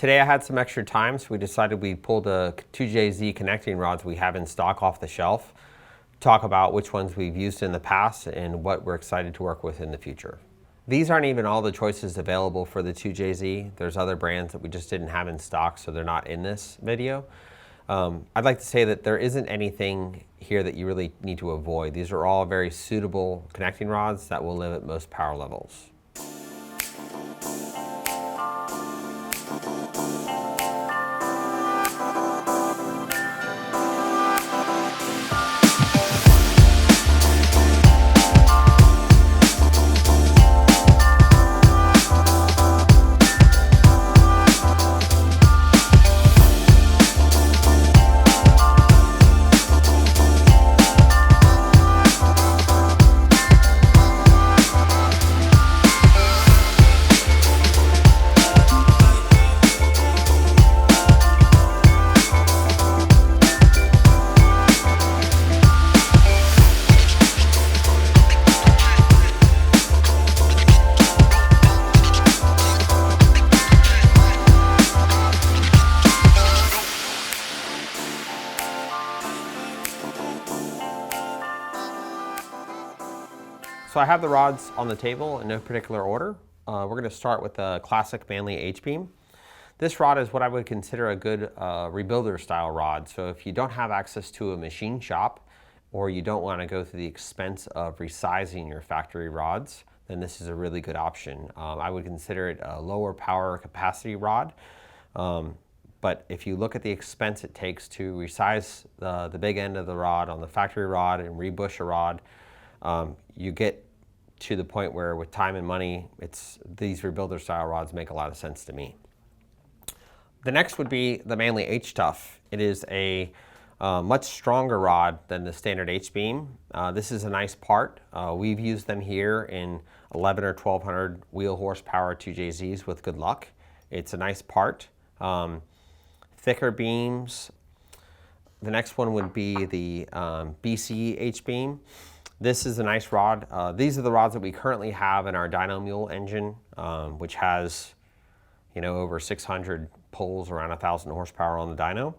Today I had some extra time, so we decided we'd pull the 2JZ connecting rods we have in stock off the shelf, talk about which ones we've used in the past and what we're excited to work with in the future. These aren't even all the choices available for the 2JZ. There's other brands that we just didn't have in stock, so they're not in this video. I'd like to say that there isn't anything here that you really need to avoid. These are all very suitable connecting rods that will live at most power levels. So I have the rods on the table in no particular order. We're going to start with the classic Manley H-beam. This rod is what I would consider a good rebuilder style rod. So if you don't have access to a machine shop or you don't want to go through the expense of resizing your factory rods, then this is a really good option. I would consider it a lower power capacity rod. But if you look at the expense it takes to resize the big end of the rod on the factory rod and rebush a rod, you get to the point where with time and money, these rebuilder style rods make a lot of sense to me. The next would be the Manley H-Tough. It is a much stronger rod than the standard H-beam. This is a nice part. We've used them here in 11 or 1200 wheel horsepower 2JZs with good luck. It's a nice part. Thicker beams. The next one would be the BC H-beam. This is a nice rod. These are the rods that we currently have in our dyno mule engine, which has, over 600 pulls, around 1,000 horsepower on the dyno,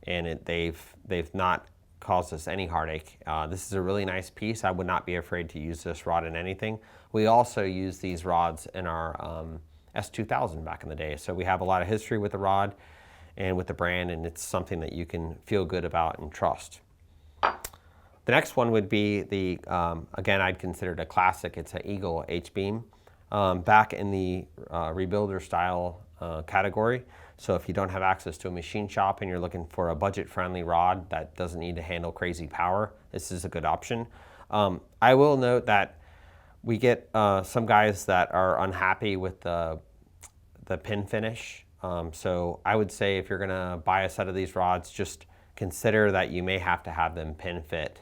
and they've not caused us any heartache. This is a really nice piece. I would not be afraid to use this rod in anything. We also use these rods in our S2000 back in the day, so we have a lot of history with the rod and with the brand, and it's something that you can feel good about and trust. The next one would be the, again, I'd consider it a classic. It's an Eagle H-beam, back in the rebuilder style category. So if you don't have access to a machine shop and you're looking for a budget-friendly rod that doesn't need to handle crazy power, this is a good option. I will note that we get some guys that are unhappy with the pin finish. So I would say if you're gonna buy a set of these rods, just consider that you may have to have them pin fit.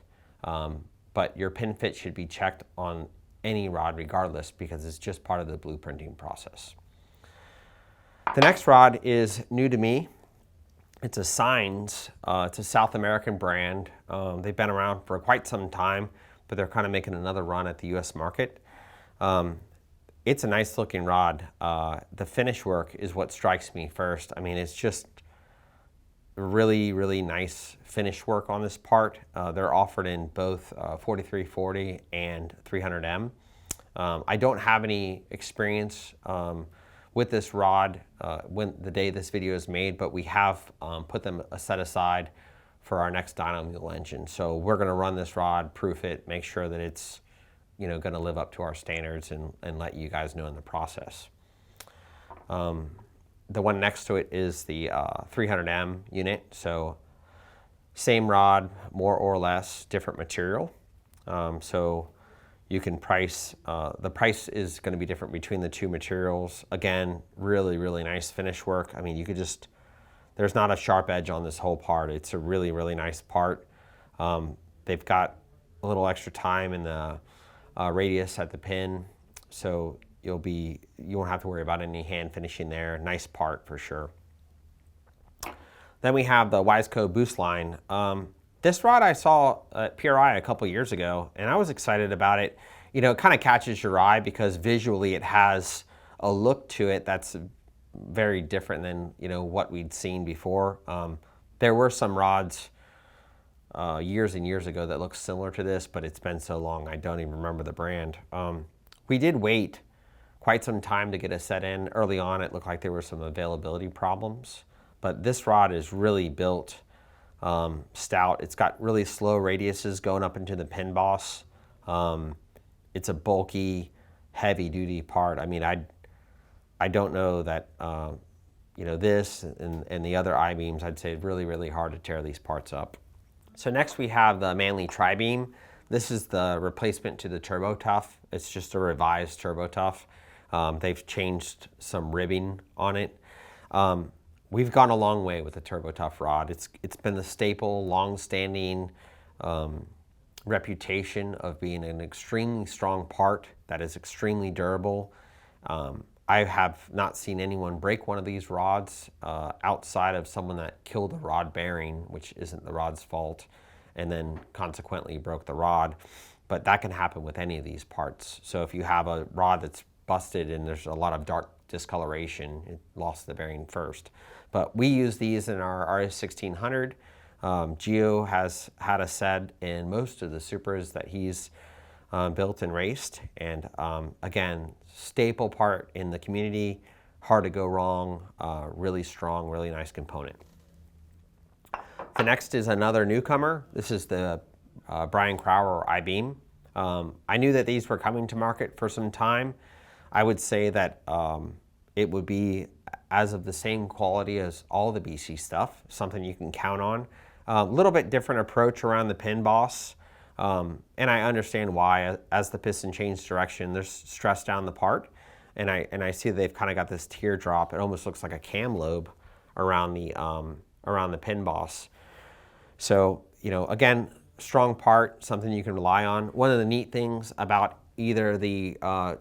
But your pin fit should be checked on any rod regardless, because it's just part of the blueprinting process. The next rod is new to me. It's a Signs. It's a South American brand. They've been around for quite some time, but they're kind of making another run at the US market. It's a nice looking rod. The finish work is what strikes me first. I mean, it's just really, really nice finish work on this part. They're offered in both 4340 and 300M. I don't have any experience with this rod when the day this video is made, but we have put them set aside for our next dyno mule engine. So we're gonna run this rod, proof it, make sure that it's gonna live up to our standards and let you guys know in the process. The one next to it is the 300M unit. So same rod, more or less, different material. So you can price, the price is going to be different between the two materials. Again, really, really nice finish work. I mean, you could just, there's not a sharp edge on this whole part. It's a really, really nice part. They've got a little extra time in the radius at the pin. So you won't have to worry about any hand finishing there. Nice part for sure. Then we have the Wiseco boost line. This rod I saw at PRI a couple years ago, and I was excited about it. It kind of catches your eye because visually it has a look to it that's very different than what we'd seen before. There were some rods years and years ago that looked similar to this, but it's been so long I don't even remember the brand. We did wait quite some time to get a set in. Early on it looked like there were some availability problems, but this rod is really built stout. It's got really slow radiuses going up into the pin boss. It's a bulky, heavy duty part. I mean, I don't know that this and the other I-beams, I'd say really, really hard to tear these parts up. So next we have the Manley Tri-Beam. This is the replacement to the Turbo Tough. It's just a revised Turbo Tough. They've changed some ribbing on it. We've gone a long way with the Turbo Tough rod. It's been the staple, long-standing reputation of being an extremely strong part that is extremely durable. I have not seen anyone break one of these rods outside of someone that killed the rod bearing, which isn't the rod's fault, and then consequently broke the rod. But that can happen with any of these parts. So if you have a rod that's busted and there's a lot of dark discoloration, it lost the bearing first. But we use these in our RS1600. Gio has had a set in most of the Supras that he's built and raced, and again, staple part in the community, hard to go wrong, really strong, really nice component. The next is another newcomer. This is the Brian Crower I-beam. I knew that these were coming to market for some time. I would say that it would be as of the same quality as all the BC stuff, something you can count on. A little bit different approach around the pin boss. And I understand why. As the piston changed direction, there's stress down the part, and I see they've kind of got this teardrop. It almost looks like a cam lobe around the pin boss. So again, strong part, something you can rely on. One of the neat things about either the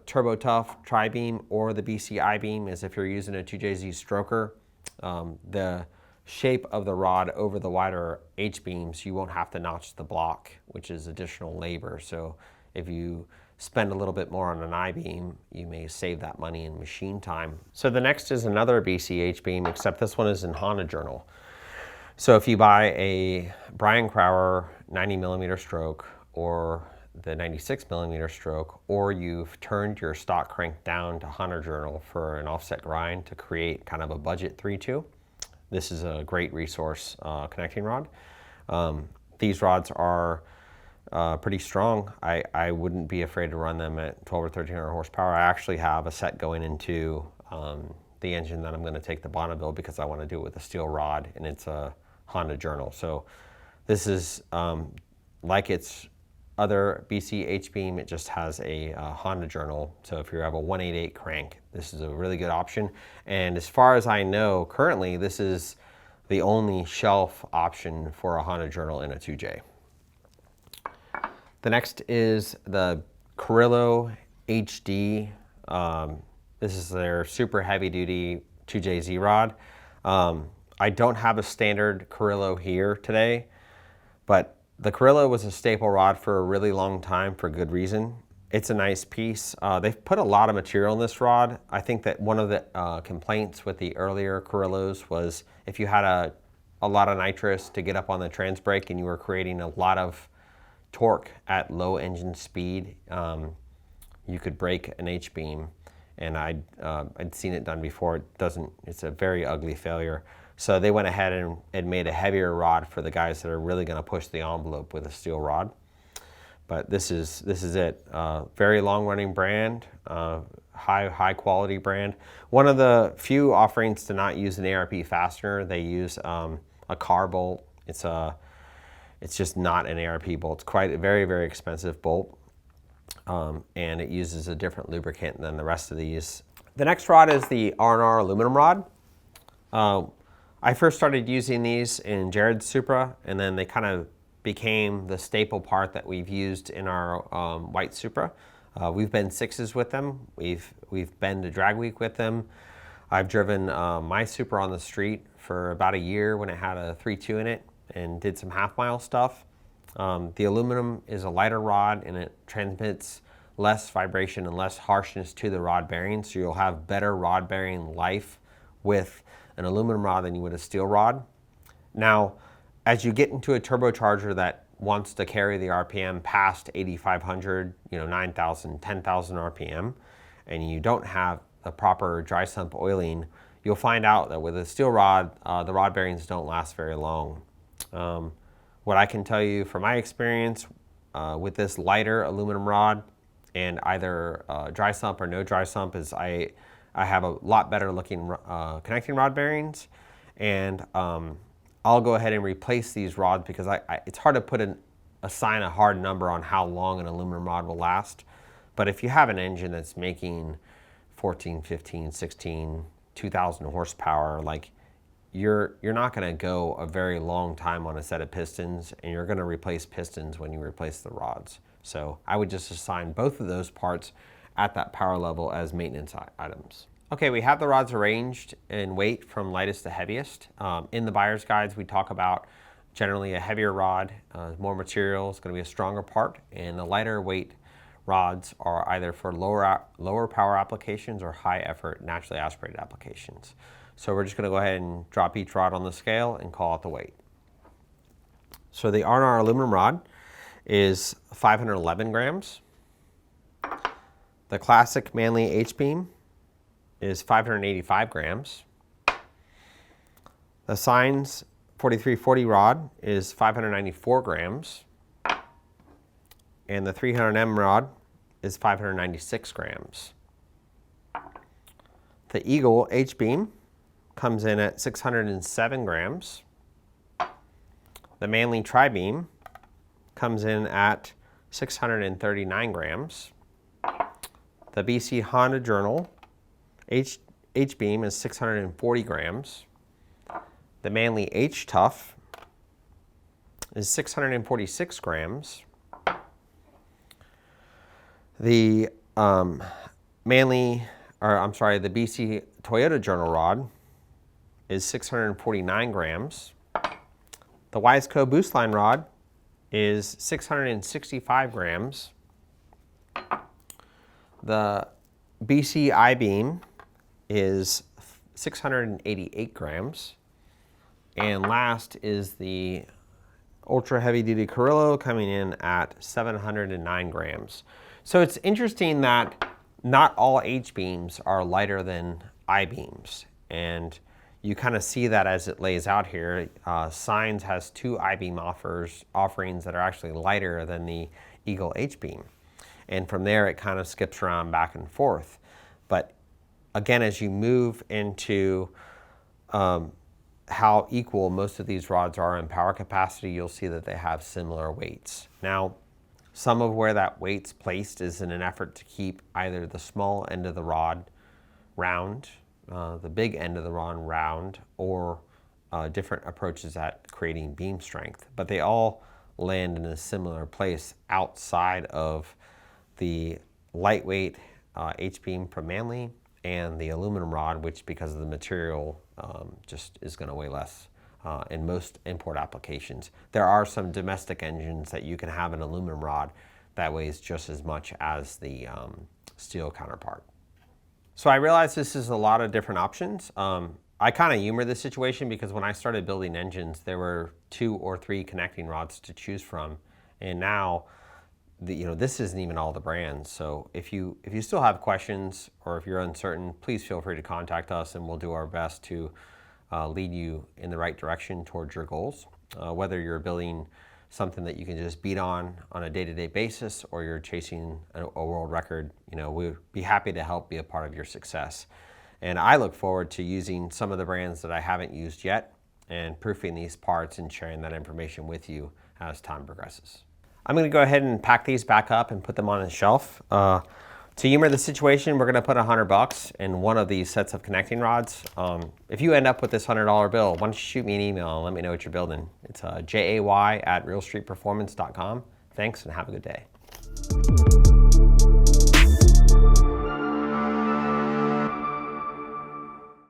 Turbo Tough Tri-Beam or the BC I-beam is if you're using a 2JZ stroker, the shape of the rod over the wider H-beams, you won't have to notch the block, which is additional labor. So if you spend a little bit more on an I-beam, you may save that money in machine time. So the next is another BC H-beam, except this one is in Honda Journal. So if you buy a Brian Crower 90mm stroke or the 96mm stroke, or you've turned your stock crank down to Honda Journal for an offset grind to create kind of a budget 3-2, this is a great resource connecting rod. These rods are pretty strong. I wouldn't be afraid to run them at 12 or 1300 horsepower. I actually have a set going into the engine that I'm going to take to Bonneville because I want to do it with a steel rod, and it's a Honda Journal. So this is like its other BC H-beam, it just has a Honda Journal. So if you have a 188 crank, this is a really good option. And as far as I know, currently this is the only shelf option for a Honda Journal in a 2J. The next is the Carrillo HD. This is their super heavy duty 2JZ rod. I don't have a standard Carrillo here today, but the Carrillo was a staple rod for a really long time for good reason. It's a nice piece. They've put a lot of material in this rod. I think that one of the complaints with the earlier Carrillos was if you had a lot of nitrous to get up on the trans brake and you were creating a lot of torque at low engine speed, you could break an H-beam. And I'd seen it done before. It's a very ugly failure. So they went ahead and made a heavier rod for the guys that are really going to push the envelope with a steel rod. But this is it. Very long running brand, high quality brand. One of the few offerings to not use an ARP fastener. They use a car bolt. It's just not an ARP bolt. It's quite a very, very expensive bolt. And it uses a different lubricant than the rest of these. The next rod is the R&R aluminum rod. I first started using these in Jared's Supra, and then they kind of became the staple part that we've used in our white Supra. We've been 6s with them. We've been to Drag Week with them. I've driven my Supra on the street for about a year when it had a 3.2 in it and did some half-mile stuff. The aluminum is a lighter rod, and it transmits less vibration and less harshness to the rod bearing, so you'll have better rod bearing life with an aluminum rod than you would a steel rod. Now, as you get into a turbocharger that wants to carry the RPM past 8,500, 9,000, 10,000 RPM, and you don't have a proper dry sump oiling, you'll find out that with a steel rod, the rod bearings don't last very long. What I can tell you from my experience with this lighter aluminum rod and either dry sump or no dry sump is I have a lot better looking connecting rod bearings, and I'll go ahead and replace these rods because it's hard to assign a hard number on how long an aluminum rod will last. But if you have an engine that's making 14, 15, 16, 2,000 horsepower, like you're not going to go a very long time on a set of pistons, and you're going to replace pistons when you replace the rods. So I would just assign both of those parts at that power level as maintenance items. Okay, we have the rods arranged in weight from lightest to heaviest. In the buyer's guides, we talk about generally a heavier rod, more material, it's going to be a stronger part, and the lighter weight rods are either for lower power applications or high effort naturally aspirated applications. So we're just going to go ahead and drop each rod on the scale and call out the weight. So the R&R aluminum rod is 511 grams. The classic Manley H-beam is 585 grams. The Sines 4340 rod is 594 grams. And the 300M rod is 596 grams. The Eagle H-beam comes in at 607 grams. The Manley Tri-beam comes in at 639 grams. The BC Honda Journal H-beam is 640 grams. The Manley H-Tough is 646 grams. The the BC Toyota Journal rod is 649 grams. The Wiseco Boostline rod is 665 grams. The BC I-beam is 688 grams. And last is the Ultra Heavy Duty Carrillo coming in at 709 grams. So it's interesting that not all H-beams are lighter than I-beams, and you kind of see that as it lays out here. Sines has two I-beam offerings that are actually lighter than the Eagle H-beam, and from there it kind of skips around back and forth. But again, as you move into how equal most of these rods are in power capacity, you'll see that they have similar weights. Now, some of where that weight's placed is in an effort to keep either the small end of the rod round, the big end of the rod round, or different approaches at creating beam strength. But they all land in a similar place outside of the lightweight H-beam from Manley and the aluminum rod, which because of the material just is going to weigh less in most import applications. There are some domestic engines that you can have an aluminum rod that weighs just as much as the steel counterpart. So I realize this is a lot of different options. I kind of humor this situation because when I started building engines, there were 2 or 3 connecting rods to choose from, and now this isn't even all the brands. So if you still have questions or if you're uncertain, please feel free to contact us and we'll do our best to lead you in the right direction towards your goals. Whether you're building something that you can just beat on a day-to-day basis or you're chasing a world record, we'd be happy to help be a part of your success. And I look forward to using some of the brands that I haven't used yet and proofing these parts and sharing that information with you as time progresses. I'm going to go ahead and pack these back up and put them on a shelf. To humor the situation, we're going to put $100 in one of these sets of connecting rods. If you end up with this $100 bill, why don't you shoot me an email and let me know what you're building. It's jay@realstreetperformance.com. Thanks and have a good day.